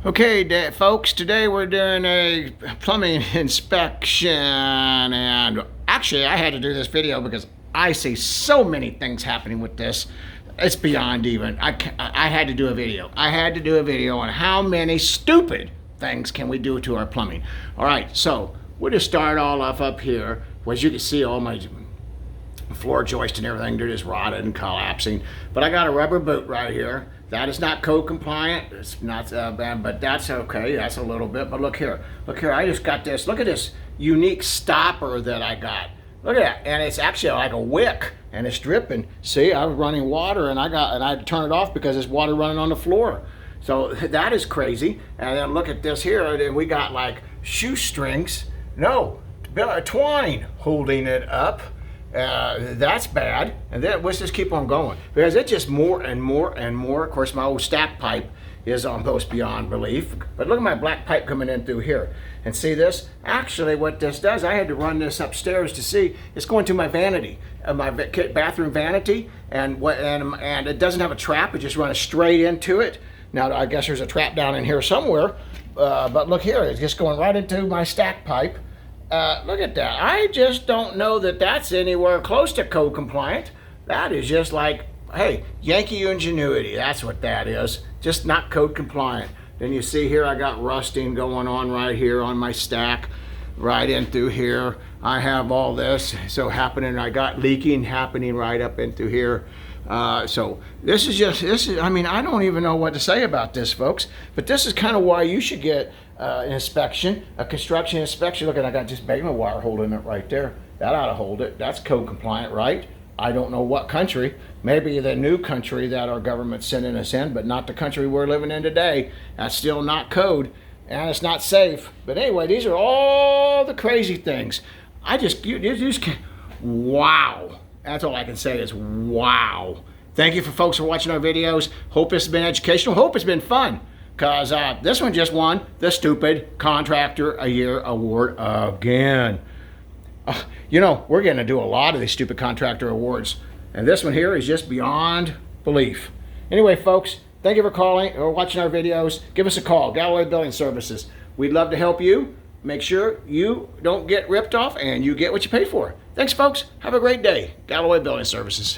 Okay, folks, today we're doing a plumbing inspection, and actually I had to do this video because I see so many things happening with this. It's beyond even. I had to do a video. I had to do a video on how many stupid things can we do to our plumbing. All right, so we'll just start all off up here. As you can see, all my floor joist and everything, they're just rotted and collapsing. But I got a rubber boot right here. That is not code compliant. It's not bad, but that's okay. That's a little bit. But look here. Look here. I just got this. Look at this unique stopper that I got. Look at that. And it's actually like a wick, and it's dripping. See, I was running water, and I turned it off because there's water running on the floor. So that is crazy. And then look at this here. And we got like shoestrings. No, twine holding it up. That's bad. And then let's just keep on going, because it's just more and more and more. Of course, my old stack pipe is almost beyond belief. But look at my black pipe coming in through here. And see this? Actually, what this does, I had to run this upstairs to see. It's going to my vanity, my bathroom vanity, and it doesn't have a trap. It just runs straight into it. Now, I guess there's a trap down in here somewhere. But look here, it's just going right into my stack pipe. Look at that. I just don't know that that's anywhere close to code compliant. That is just like, hey, Yankee ingenuity. That's what that is. Just not code compliant. Then you see here I got rusting going on right here on my stack, right in through here. I have all this so happening. I got leaking happening right up into here. So this is, I mean, I don't even know what to say about this, folks, but this is kind of why you should get an inspection, a construction inspection. Look, I got just pavement wire holding it right there. That ought to hold it. That's code compliant, right? I don't know what country, maybe the new country that our government's sending us in, but not the country we're living in today. That's still not code, and it's not safe. But anyway, these are all the crazy things. You just can't, wow. That's all I can say is wow. Thank you for folks for watching our videos. Hope it's been educational. Hope it's been fun, because this one just won the Stupid Contractor a Year Award again. You know, we're going to do a lot of these Stupid Contractor Awards, and this one here is just beyond belief. Anyway, folks, thank you for calling or watching our videos. Give us a call, Galloway Building Services. We'd love to help you. Make sure you don't get ripped off and you get what you pay for. Thanks, folks. Have a great day. Galloway Building Services.